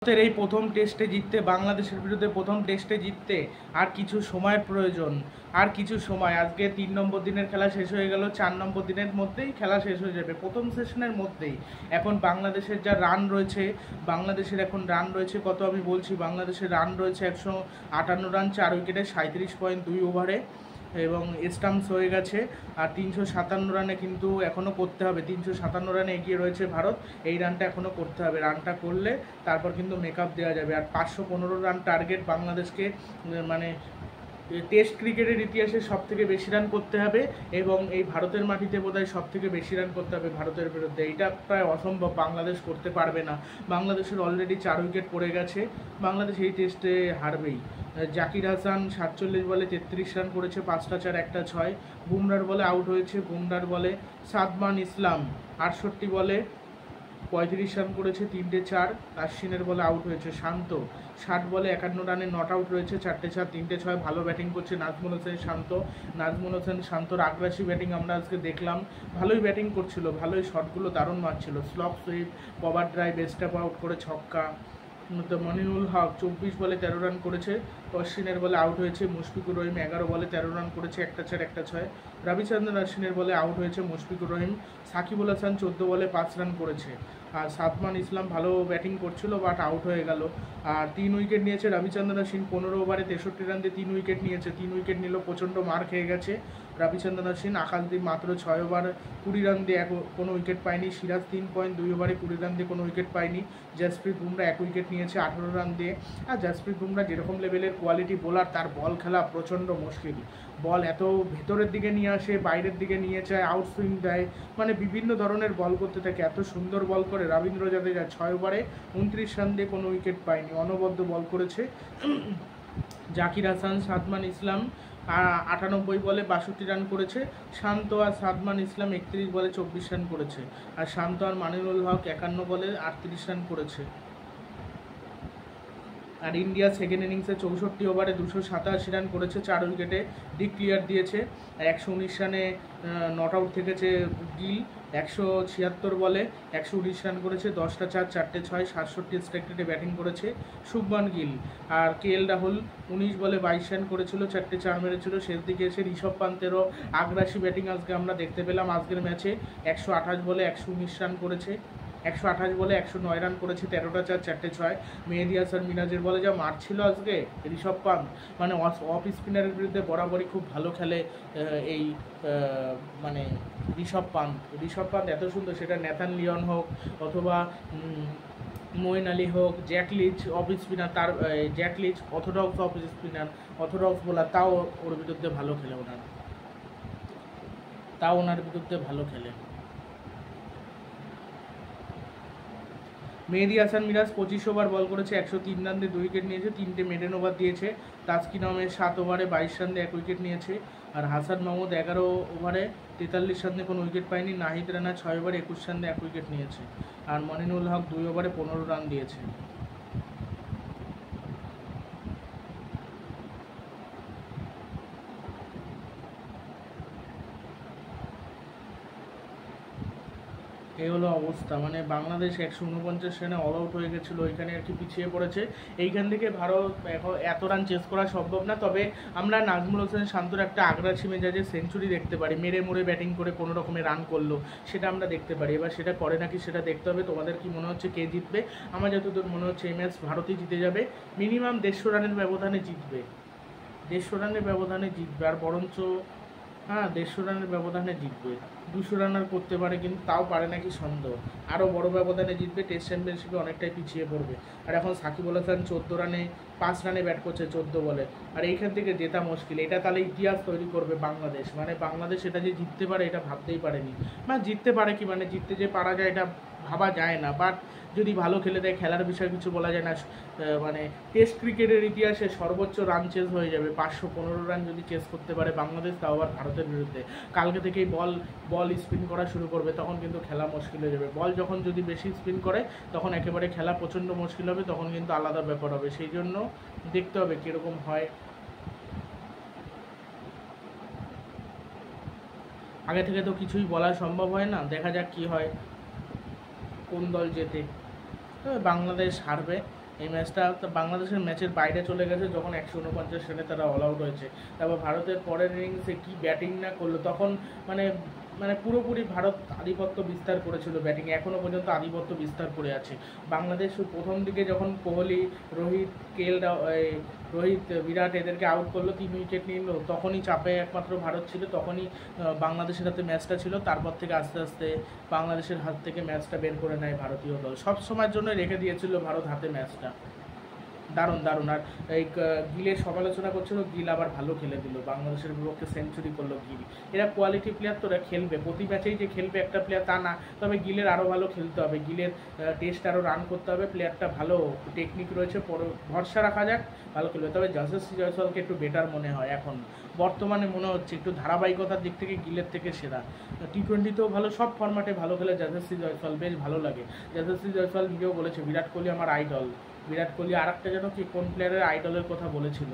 ভারতের এই প্রথম টেস্টে জিততে, বাংলাদেশের বিরুদ্ধে প্রথম টেস্টে জিততে আর কিছু সময়ের প্রয়োজন। আর কিছু সময়, আজকে 3 নম্বর দিনের খেলা শেষ হয়ে গেল, 4 নম্বর দিনের মধ্যেই খেলা শেষ হয়ে যাবে, প্রথম সেশনের মধ্যেই। এখন বাংলাদেশের যা রান রয়েছে, বাংলাদেশের এখন রান রয়েছে কত আমি বলছি। বাংলাদেশের রান রয়েছে 158 রান, 4 উইকেটে, 37.2 ওভারে, এবং স্টাম্পস হয়ে গেছে। আর 357 রানে কিন্তু এখনও করতে হবে, 357 রানে এগিয়ে রয়েছে ভারত। এই রানটা এখনও করতে হবে, রানটা করলে তারপর কিন্তু মেকআপ দেওয়া যাবে। আর 515 রান টার্গেট বাংলাদেশকে, মানে টেস্ট ক্রিকেটের ইতিহাসে সবথেকে বেশি রান করতে হবে, এবং এই ভারতের মাটিতে বোধহয় সবথেকে বেশি রান করতে হবে ভারতের বিরুদ্ধে। এইটা প্রায় অসম্ভব, বাংলাদেশ করতে পারবে না। বাংলাদেশের অলরেডি 4 উইকেট পড়ে গেছে, বাংলাদেশ এই টেস্টে হারবেই। জাকির হাসান 47 বলে 33 রান করেছে, 5টা 4 1টা 6। বুমরার বলে আউট হয়েছে, বুমরার বলে। সাদমান ইসলাম 68 বলে 35 রান করেছে, 3টে 4। আশ্বিনের বলে আউট হয়েছে। শান্ত 60 বলে 51 রানে নট আউট রয়েছে, 4টে 4 3টে 6। ভালো ব্যাটিং করছে নাজমুল হোসেন শান্ত। নাজমুল হোসেন শান্তর আগ্রাসী ব্যাটিং আমরা আজকে দেখলাম, ভালোই ব্যাটিং করছিল, ভালোই শটগুলো দারুণ মারছিল। Slope sweep, cover drive, step out করে ছক্কা। মনিরুল হক 24 বলে 13 রান করেছে, অশ্বিনের বলে আউট হয়েছে। মুশফিকুর রহিম 11 বলে 13 রান করেছে, 1টা 4 1টা 6। রবিচন্দ্রন অশ্বিনের বলে আউট হয়েছে মুশফিকুর রহিম। সাকিবুল হাসান 14 বলে 5 রান করেছে। আর সাদমান ইসলাম ভালো ব্যাটিং করছিল, বাট আউট হয়ে গেল। আর 3 উইকেট নিয়েছে রবিচন্দ্রন অশ্বিন, 15 ওভারে 63 রান দিয়ে 3 উইকেট নিয়েছে। 3 উইকেট নিল, প্রচণ্ড মার খেয়ে গেছে রবিচন্দ্রন অশ্বিন। আকাশদীপ মাত্র 6 ওভার 20 রান দিয়ে কোনো উইকেট পায়নি। সিরাজ 3.2 ওভারে 20 রান দিয়ে কোনো উইকেট পায়নি। জসপ্রীত বুমরা 1 উইকেট নিয়েছে 18 রান দিয়ে। আর জসপ্রীত বুমরা যেরকম লেভেলের কোয়ালিটি বোলার, তার বল খেলা প্রচণ্ড মুশকিল। বল এত ভেতরের দিকে নিয়ে আসে, বাইরের দিকে নিয়ে যায়, আউট সুইং দেয়, মানে বিভিন্ন ধরনের বল করতে থাকে, এত সুন্দর বল করে। রবীন্দ্র জাদেজা 6 ওভারে 29 রান দিয়ে কোনো উইকেট পায়নি, অনবদ্য বল করেছে। জাকির হাসান, সাদমান ইসলাম 98 বলে 62 রান করেছে। শান্ত আর সাদমান ইসলাম 31 বলে 24 রান করেছে। আর শান্ত আর মানিরুল হক 51 বলে 38 রান করেছে। আর ইন্ডিয়া সেকেন্ড ইনিংসে 64 ওভারে 287 রান করেছে, 4 উইকেটে, ডিক্লিয়ার দিয়েছে। 119 রানে নট আউট থেকেছে গিল। 176 বলে 119 রান করেছে, 10টা 4 4টে 6, 67 স্ট্রাইক রেটে ব্যাটিং করেছে শুভমান গিল। আর রাহুল 19 বলে 22 রান করেছিল, 4টে 4 মেরেছিল। শেষ দিকে এসে ঋষভ পান্তেরও আগ্রাসী ব্যাটিং আজকে আমরা দেখতে পেলাম আজকের ম্যাচে। 128 বলে 119 রান করেছে, 128 বলে 109 রান করেছে, 13টা 4 4টে 6। মেহেদী হাসান মিরাজের বলে যা মারছিল আজকে ঋষভ পান্ত, মানে অফ স্পিনারের বিরুদ্ধে বরাবরই খুব ভালো খেলে এই মানে ঋষভ পান্ত এত সুন্দর, সেটা ন্যাথান লিওন হোক অথবা মঈন আলী হোক, জ্যাক লিচ অফ স্পিনার, তার Jack Leach orthodox off spinner, orthodox bowler, তাও ওর বিরুদ্ধে ভালো খেলে, ওনার বিরুদ্ধে ভালো খেলে। মেহেদী হাসান মিরাজ 25 ওভার বল করেছে, 103 রান দিয়ে 2 উইকেট নিয়েছে, 3টে মেডেন ওভার দিয়েছে। তাসকিন আহমেদ 7 ওভারে 22 রান দিয়ে 1 উইকেট নিয়েছে। আর হাসান মাহমুদ 11 ওভারে 43 রান দিয়ে কোনো উইকেট পায়নি। নাহিদ রানা 6 ওভারে 21 রান দিয়ে 1 উইকেট নিয়েছে। আর মনিরুল হক 2 ওভারে 15 রান দিয়েছে। এই হলো অবস্থা, মানে বাংলাদেশ 149 রানে অল আউট হয়ে গেছিলো, ওইখানে আর কি পিছিয়ে পড়েছে। এইখান থেকে ভারত এখন এত রান চেস করা সম্ভব না, তবে আমরা নাজমুল হোসেন শান্তর একটা আগ্রাসী মেজাজে সেঞ্চুরি দেখতে পারি, মেরে মুড়ে ব্যাটিং করে কোনো রকমের রান করলো, সেটা আমরা দেখতে পারি। এবার সেটা করে নাকি সেটা দেখতে হবে। তোমাদের কি মনে হচ্ছে কে জিতবে? আমার যতদূর মনে হচ্ছে এই ম্যাচ ভারতই জিতে যাবে, মিনিমাম 150 রানের ব্যবধানে জিতবে, 150 রানের ব্যবধানে জিতবে। আর বরঞ্চ 150 রানের ব্যবধানে জিতবে, 200 রান আর করতে পারে, কিন্তু তাও পারে নাকি সন্দেহ। আরও বড় ব্যবধানে জিতবে, টেস্ট চ্যাম্পিয়নশিপে অনেকটাই পিছিয়ে পড়বে। আর এখন সাকিবুল হাসান 14 রানে 5 রানে ব্যাট করছে 14 বলে, আর এইখান থেকে জেতা মুশকিল। এটা তাহলে ইতিহাস তৈরি করবে বাংলাদেশ, মানে বাংলাদেশ এটা যে জিততে পারে এটা ভাবতেই পারেনি। মানে জিততে পারে কি, মানে জিততে যে পারা যায় এটা ভাবা যায় না, বাট যদি ভালো খেলে দেয়, খেলার বিষয়ে কিছু বলা যায় না। মানে টেস্ট ক্রিকেটের ইতিহাসে সর্বোচ্চ রান চেস হয়ে যাবে, 515 রান যদি চেস করতে পারে বাংলাদেশ, তাও আবার ভারতের বিরুদ্ধে। কালকে থেকেই বল স্পিন করা শুরু করবে, তখন কিন্তু খেলা মুশকিল হয়ে যাবে। বল যখন যদি বেশি স্পিন করে তখন একেবারে খেলা প্রচণ্ড মুশকিল হবে, তখন কিন্তু আলাদা ব্যাপার হবে। সেই জন্য দেখতে হবে কীরকম হয়। আগে থেকে তো কিছুই বলা সম্ভব হয় না, দেখা যাক কি হয়, কোন দল জেতে। বাংলাদেশ হারবে, এই ম্যাচটা তো বাংলাদেশের ম্যাচের বাইরে চলে গেছে যখন 149 রানে তারা অল আউট হয়েছে। তারপর ভারতের পরের ইনিংসে কী ব্যাটিং না করলো তখন, মানে মানে পুরোপুরি ভারত আধিপত্য বিস্তার করেছিল ব্যাটিংয়ে, এখনও পর্যন্ত আধিপত্য বিস্তার করে আছে। বাংলাদেশ প্রথম দিকে যখন কোহলি, রোহিত, রোহিত, বিরাট এদেরকে আউট করলো, 3 উইকেট নিল, তখনই চাপে একমাত্র ভারত ছিল, তখনই বাংলাদেশের হাতে ম্যাচটা ছিল। তারপর থেকে আস্তে আস্তে বাংলাদেশের হাত থেকে ম্যাচটা বের করে নেয় ভারতীয় দল, সব সময়ের জন্য রেখে দিয়েছিল ভারত হাতে ম্যাচটা। দারুণ দারুণ। আর এই গিলের সমালোচনা করছিল, গিল আবার ভালো খেলে দিল, বাংলাদেশের বিপক্ষে সেঞ্চুরি করলো গিল। এরা কোয়ালিটি প্লেয়ার, তো এরা খেলবে, প্রতি ম্যাচেই যে খেলবে একটা প্লেয়ার তা না, তবে গিলের আরও ভালো খেলতে হবে, গিলের টেস্ট আরও রান করতে হবে, প্লেয়ারটা ভালো টেকনিক রয়েছে, ভরসা রাখা যাক, ভালো খেলবে। তবে যশস্বী জয়সওয়ালকে একটু বেটার মনে হয় এখন, বর্তমানে মনে হচ্ছে একটু ধারাবাহিকতার দিক থেকে গিলের থেকে সেরা। টি20তেও ভালো, সব ফরম্যাটে ভালো খেলে যশস্বী জয়সওয়াল, বেশ ভালো লাগে। যশস্বী জয়সওয়াল নিজেও বলেছে বিরাট কোহলি আমার আইডল। বিরাট কোহলি আর একটা যেন কি কোন প্লেয়ারের আইডলের কথা বলেছিল,